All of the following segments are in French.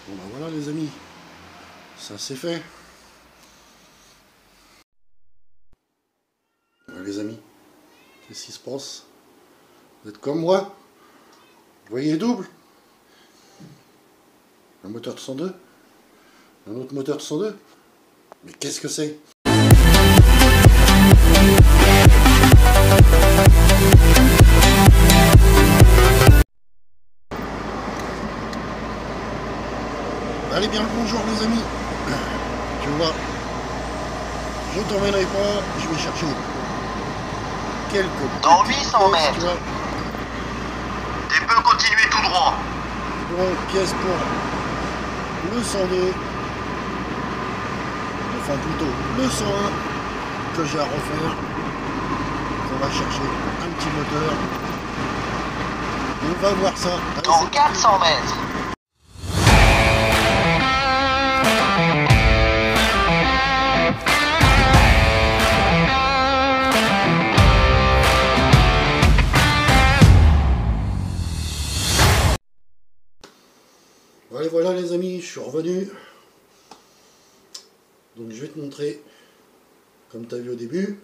Bon bah voilà les amis, ça c'est fait. Voilà, les amis, qu'est-ce qui se passe? Vous êtes comme moi? Vous voyez double? Un moteur de 102? Un autre moteur de 102? Mais qu'est-ce que c'est? Allez bien le bonjour les amis. Tu vois, je t'emmènerai pas, je vais chercher quelques dans 800 mètres. Tu vois. Tu peux continuer tout droit. Donc pièce pour le 102, enfin plutôt le 101 que j'ai à refaire. On va chercher un petit moteur. On va voir ça. Allez, dans 400 mètres. Allez, voilà les amis, je suis revenu. Donc je vais te montrer, comme tu as vu au début,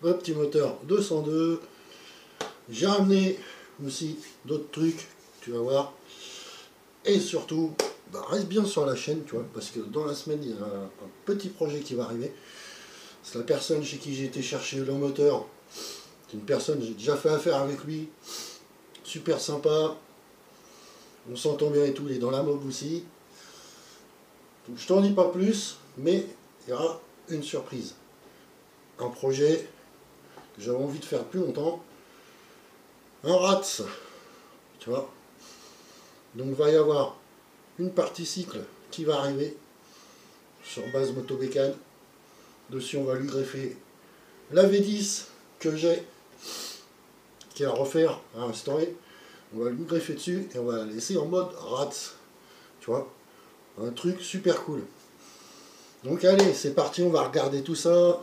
le petit moteur 202. J'ai ramené aussi d'autres trucs, tu vas voir. Et surtout, bah, reste bien sur la chaîne, tu vois, parce que dans la semaine, il y a un petit projet qui va arriver. C'est la personne chez qui j'ai été chercher le moteur. C'est une personne, j'ai déjà fait affaire avec lui. Super sympa. On s'entend bien et tout, il est dans la mob aussi. Donc je t'en dis pas plus, mais il y aura une surprise. Un projet que j'avais envie de faire depuis longtemps. Un RATS, tu vois. Donc il va y avoir une partie cycle qui va arriver sur base motobécane. Dessus on va lui greffer la V10 que j'ai, qui est à refaire, à instaurer. On va lui greffer dessus et on va la laisser en mode RATS. Tu vois, un truc super cool. Donc allez, c'est parti, on va regarder tout ça.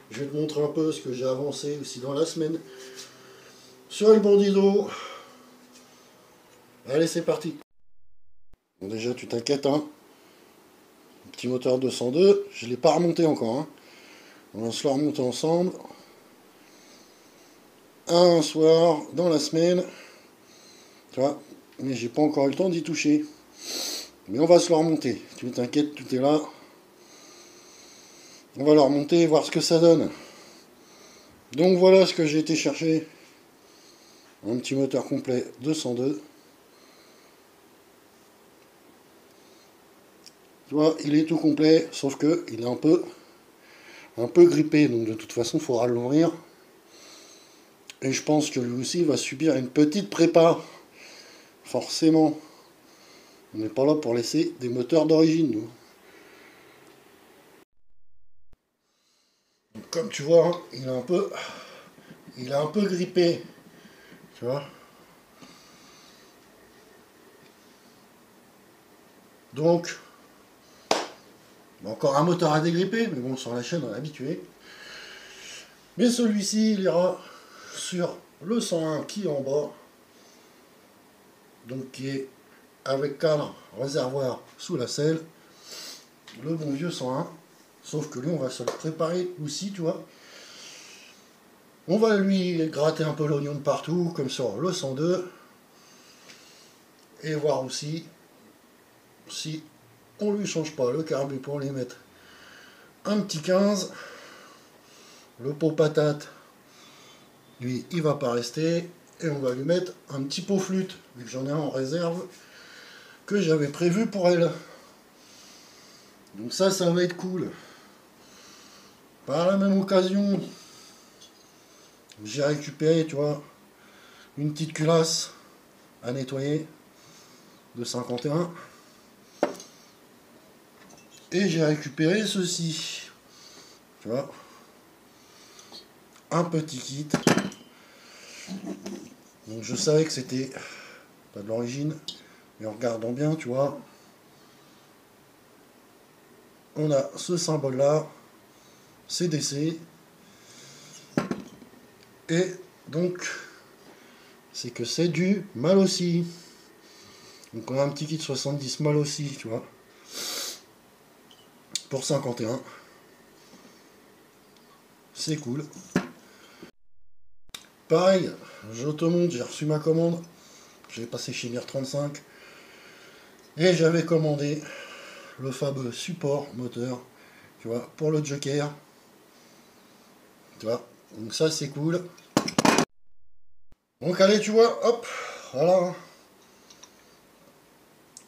Je vais te montrer un peu ce que j'ai avancé aussi dans la semaine sur le bandido. Allez, c'est parti. Bon, déjà, tu t'inquiètes, hein. Le petit moteur 202, je ne l'ai pas remonté encore. Hein. On va se le remonter ensemble. Un soir, dans la semaine. Tu vois, mais j'ai pas encore eu le temps d'y toucher. Mais on va se le remonter. Tu t'inquiètes, tout est là. On va le remonter et voir ce que ça donne. Donc voilà ce que j'ai été chercher. Un petit moteur complet 202. Tu vois, il est tout complet, sauf que il est un peu grippé. Donc de toute façon, il faudra l'ouvrir. Et je pense que lui aussi va subir une petite prépa. Forcément. On n'est pas là pour laisser des moteurs d'origine, nous. Donc, comme tu vois, hein, il est un peu grippé. Tu vois. Donc, encore un moteur à dégripper, mais bon, sur la chaîne, on est habitué. Mais celui-ci, il ira sur le 101 qui est en bas. Donc, qui est avec cadre réservoir sous la selle. Le bon vieux 101. Sauf que lui, on va se le préparer aussi, tu vois. On va lui gratter un peu l'oignon de partout, comme sur le 102. Et voir aussi si on lui change pas le carbu pour lui mettre un petit 15. Le pot patate, lui, il va pas rester. Et on va lui mettre un petit pot flûte, vu que j'en ai un en réserve, que j'avais prévu pour elle. Donc ça va être cool. Par la même occasion, j'ai récupéré, tu vois, une petite culasse à nettoyer de 51. Et j'ai récupéré ceci. Tu vois, un petit kit. Donc je savais que c'était pas de l'origine, mais en regardant bien, tu vois, on a ce symbole là, CDC, et donc c'est que c'est du Malossi. Donc on a un petit kit 70 mal aussi, tu vois. Pour 51. C'est cool. Pareil, je te montre, j'ai reçu ma commande. J'ai passé chez Mir35. Et j'avais commandé le fameux support moteur, tu vois, pour le Joker. Tu vois, donc ça c'est cool. Donc allez, tu vois, hop, voilà.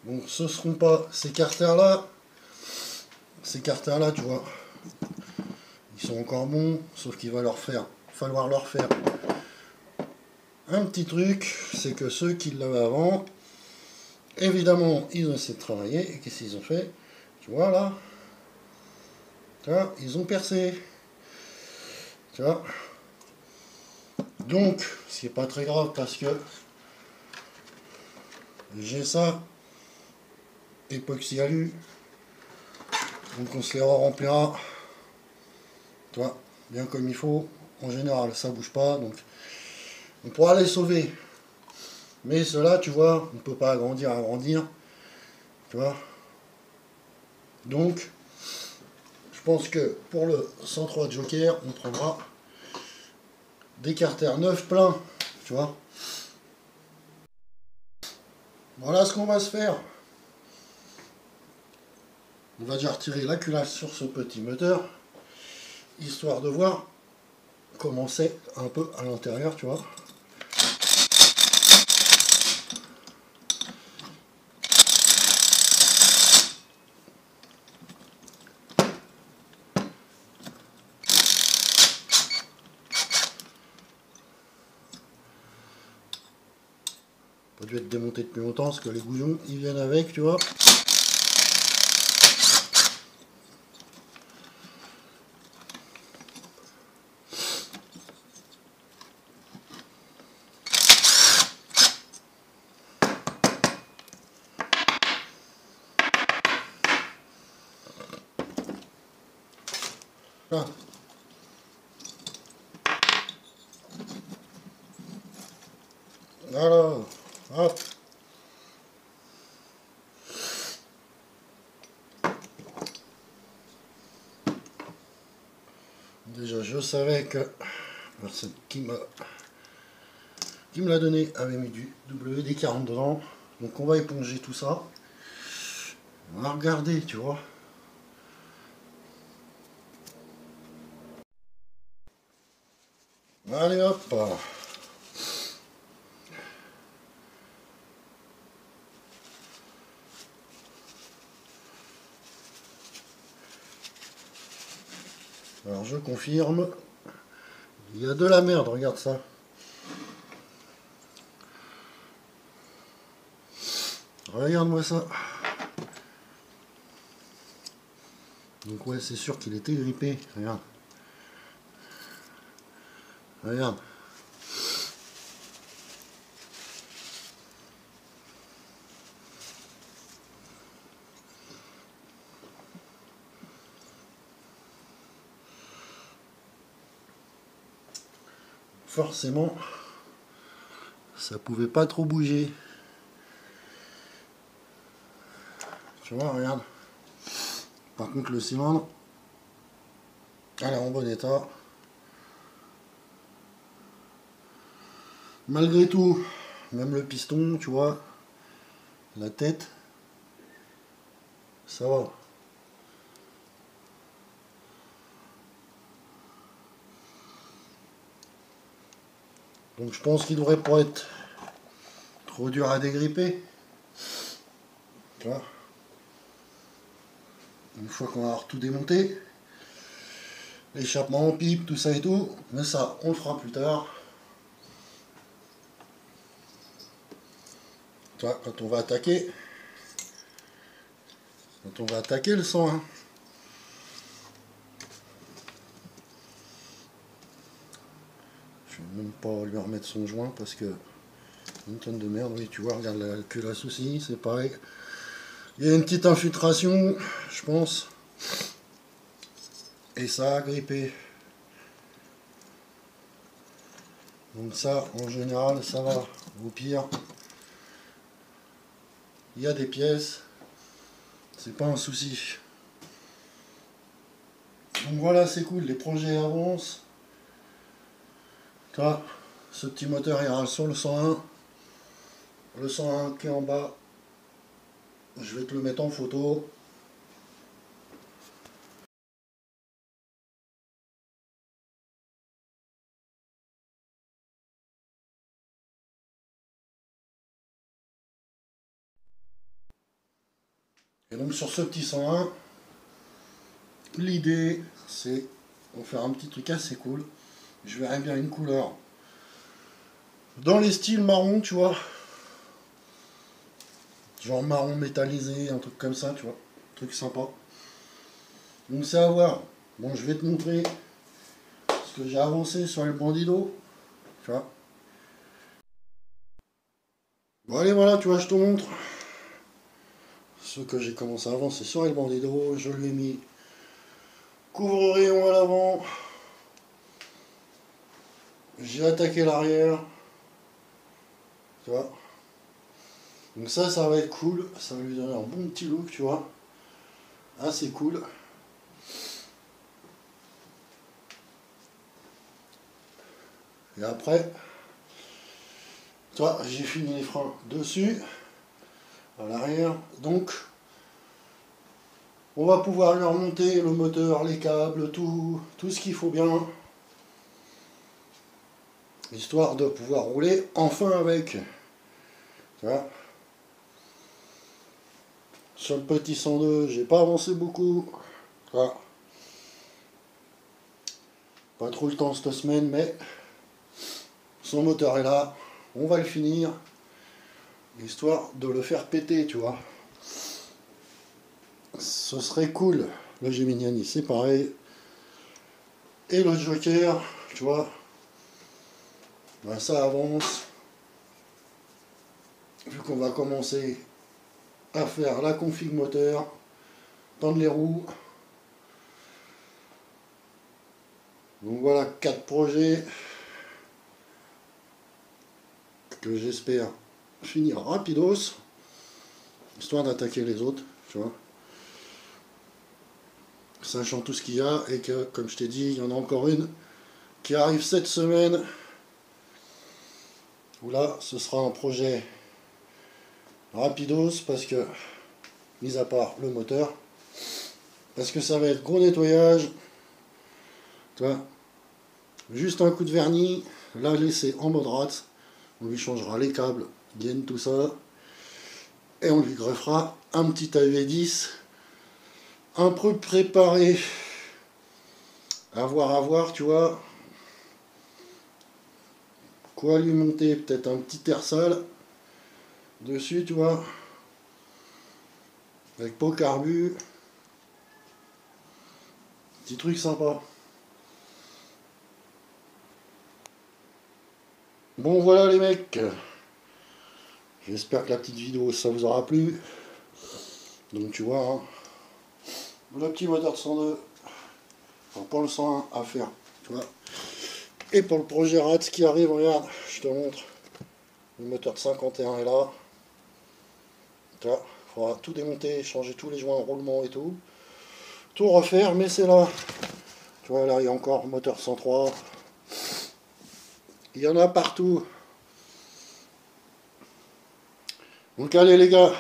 Donc ce seront pas ces carters-là. Ces carters-là, tu vois, ils sont encore bons, sauf qu'il va falloir leur faire un petit truc, c'est que ceux qui l'avaient avant, évidemment, ils ont essayé de travailler, et qu'est-ce qu'ils ont fait? Tu vois là, tu vois, ils ont percé. Tu vois. Donc, c'est pas très grave parce que j'ai ça, époxy alu, donc on se les remplira, tu vois, bien comme il faut. En général, ça bouge pas, donc on pourra les sauver. Mais cela, tu vois, on ne peut pas agrandir, tu vois. Donc, je pense que pour le 103 Joker, on prendra des carters neufs pleins, tu vois. Voilà ce qu'on va se faire. On va déjà retirer la culasse sur ce petit moteur, histoire de voir comment c'est un peu à l'intérieur, tu vois. Pas dû être démonté depuis longtemps parce que les bouillons ils viennent avec, tu vois. Là. Voilà, hop. Déjà, je savais que la personne qui me l'a donné avait mis du WD-40 dedans. Donc on va éponger tout ça. On va regarder, tu vois. Allez hop. Alors je confirme. Il y a de la merde, regarde ça. Regarde-moi ça. Donc ouais, c'est sûr qu'il était grippé. Regarde. Regarde. Forcément, ça pouvait pas trop bouger. Tu vois, regarde. Par contre, le cylindre, elle est en bon état. Malgré tout, même le piston, tu vois, la tête, ça va. Donc je pense qu'il devrait pas être trop dur à dégripper. Tu vois. Une fois qu'on va avoir tout démonté, l'échappement en pipe, tout ça et tout, mais ça on le fera plus tard. Tu vois, quand on va attaquer le sang, hein. Je vais même pas lui remettre son joint parce que une tonne de merde. Oui, tu vois, regarde la culasse aussi, c'est pareil. Il y a une petite infiltration, je pense. Et ça a grippé. Donc ça, en général, ça va. Au pire, il y a des pièces, c'est pas un souci. Donc voilà, c'est cool, les projets avancent. Toi, ce petit moteur ira sur le 101. Le 101 qui est en bas, je vais te le mettre en photo. Et donc sur ce petit 101, l'idée c'est de faire un petit truc assez cool. Je verrais bien une couleur dans les styles marron, tu vois. Genre marron métallisé, un truc comme ça, tu vois. Un truc sympa. Donc c'est à voir. Bon, je vais te montrer ce que j'ai avancé sur le Bandido. Tu vois. Bon allez, voilà, tu vois, je te montre. Ce que j'ai commencé à avancer sur le Bandido. Je lui ai mis couvre-rayon à l'avant. J'ai attaqué l'arrière. Tu vois. Donc ça va être cool. Ça va lui donner un bon petit look, tu vois. Assez cool. Et après, toi, j'ai fini les freins dessus, à l'arrière. Donc, on va pouvoir lui remonter le moteur, les câbles, tout ce qu'il faut bien. Histoire de pouvoir rouler enfin avec. Tu vois. Sur le petit 102, j'ai pas avancé beaucoup. Tu vois. Pas trop le temps cette semaine, mais son moteur est là. On va le finir. Histoire de le faire péter, tu vois. Ce serait cool. Le Geminiani, c'est pareil. Et le Joker, tu vois. Ben, ça avance. Vu qu'on va commencer à faire la config moteur, tendre les roues. Donc voilà, 4 projets que j'espère finir rapidos, histoire d'attaquer les autres, tu vois. Sachant tout ce qu'il y a et que, comme je t'ai dit, il y en a encore une qui arrive cette semaine. Où là, ce sera un projet rapidos parce que, mis à part le moteur, parce que ça va être gros nettoyage, tu vois, juste un coup de vernis, la laisser en mode rat, on lui changera les câbles, gaine tout ça, et on lui greffera un petit AV10, un peu préparé, à voir, tu vois, quoi lui monter, peut-être un petit air sale dessus, tu vois, avec pot carbu, petit truc sympa. Bon voilà les mecs, j'espère que la petite vidéo ça vous aura plu. Donc tu vois, hein, le petit moteur de 102, enfin, pour le 101 à faire, tu vois. Et pour le projet RAT qui arrive, regarde, je te montre, le moteur de 51 est là. Tu vois, il faudra tout démonter, changer tous les joints en roulement et tout refaire, mais c'est là. Tu vois, là il y a encore moteur 103. Il y en a partout. Donc allez les gars,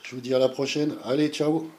je vous dis à la prochaine. Allez, ciao.